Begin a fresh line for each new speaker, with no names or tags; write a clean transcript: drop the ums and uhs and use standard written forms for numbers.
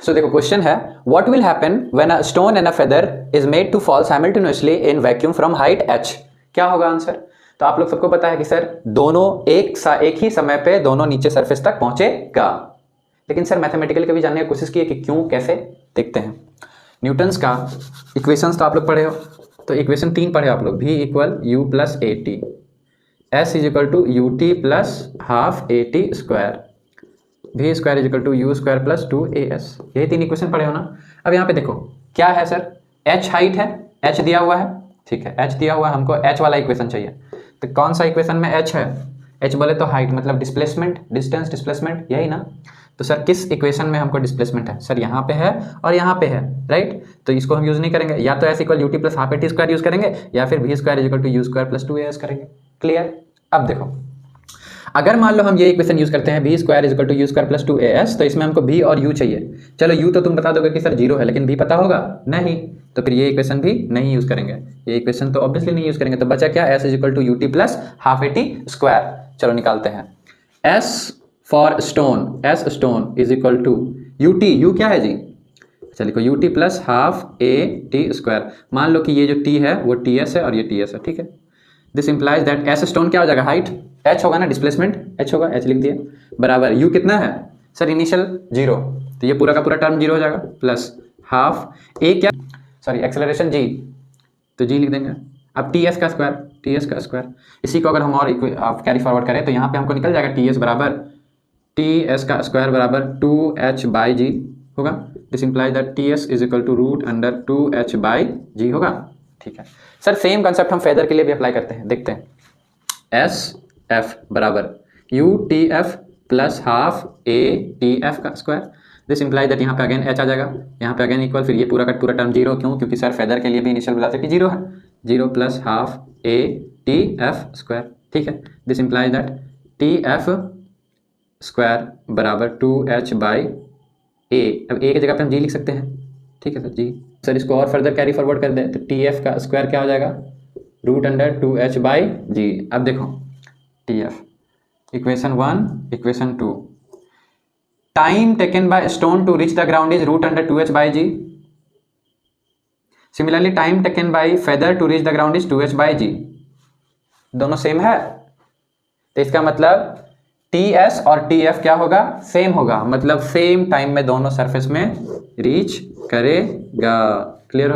सो देखो क्वेश्चन है, what will happen when a stone and a feather is made to fall simultaneously in vacuum from height h। क्या होगा answer? तो आप लोग सबको पता है कि सर दोनों एक ही समय पे दोनों नीचे सरफेस तक पहुंचेगा, लेकिन सर मैथमेटिकली कभी जानने की कोशिश की है कि क्यों, कैसे? देखते हैं। न्यूटन्स का इक्वेशंस तो आप लोग पढ़े हो, तो इक्वेशन 3 पढ़े आप लोग, v equal u plus a t, s is equal to u t plus half a t square, v square is equal to u square plus 2as। यही 3 इक्वेशन पढ़े हो ना। अब यहाँ पे देखो क्या है सर, h हाइट है, h दिया हुआ है, ठीक है, h दिया हुआ है, हमको h वाला इक्वेशन चाहिए। तो कौन सा इक्वेशन में h है? h बोले तो हाइट मतलब डिस्प्लेसमेंट, डिस्टेंस डिस्प्लेसमेंट, यही ना। तो सर किस इक्वेशन में हमको डिस्प्लेसमेंट है? सर यहाँ पे है और यहाँ पे है, राइट। तो इसको हम यूज नहीं करेंगे, या तो s equal u t plus half a t square use करेंगे, या फिर v square is equal to u square plus 2as करेंगे। क्लियर? अब देखो, अगर मान लो हम ये इक्वेशन यूज करते हैं v square is equal to u square plus 2as, तो इसमें हमको v और u चाहिए। चलो u तो तुम बता दोगे कि सर 0 है, लेकिन v पता होगा नहीं, तो फिर ये इक्वेशन भी नहीं यूज करेंगे, ये इक्वेशन तो ऑब्वियसली नहीं यूज करेंगे। तो बचा क्या? s is equal to u t plus half a t square. चलो निकालते हैं। s for stone, s stone is equal to u t, u क्या है जी? चलिए को u t plus half a t square. मान लो कि ये जो t है वो ts है और ये ts है, ठीक है। This implies that s stone क्या हो जाएगा? हाइट, h होगा ना, डिस्प्लेसमेंट h होगा, h लिख दिया, बराबर u कितना है सर? इनिशियल 0, तो ये पूरा का पूरा टर्म 0 हो जाएगा, प्लस हाफ a क्या, सॉरी एक्सेलरेशन g, तो g लिख देंगे। अब ts का स्क्वायर, ts का स्क्वायर, इसी को अगर हम और कैरी फॉरवर्ड करें तो यहाँ पे हमको निकल जाएगा ts बराबर ts का स्क्वायर बराबर 2h बाई जी होगा। This implies that ts is equal to root under 2h by g होगा, ठीक है। सर सेम कंसेप्ट हम फेदर के लिए भी अप्लाई करते हैं, देखते हैं। एस एफ बराबर u t f plus half a t f का स्क्वायर। दिस इंप्लाइज दैट यहाँ पे अगेन h आ जाएगा, यहाँ पे अगेन इक्वल, फिर ये पूरा का पूरा टर्म 0, क्यों? क्योंकि सर फेदर के लिए भी इनिशियल वेलोसिटी 0 है, 0 plus half a t F square, ठीक है। This implies that T F square बराबर 2h बाई ए। अब ए की जगह पे हम जी लिख सकते हैं, ठीक है सर, जी। सर इसको और फर्दर कैरी फॉरवर्ड कर दें तो टी एफ का स्क्वायर क्या हो जाएगा? Root under 2h by g. अब देखो t f, equation 1, equation 2, time taken by stone to reach the ground is root under 2h by g. Similarly time taken by feather to reach the ground is 2h by g. दोनों same है, तो इसका मतलब ts और tf क्या होगा? Same होगा, मतलब सेम टाइम में दोनों सरफेस में रीच करेगा। क्लियर हो गया?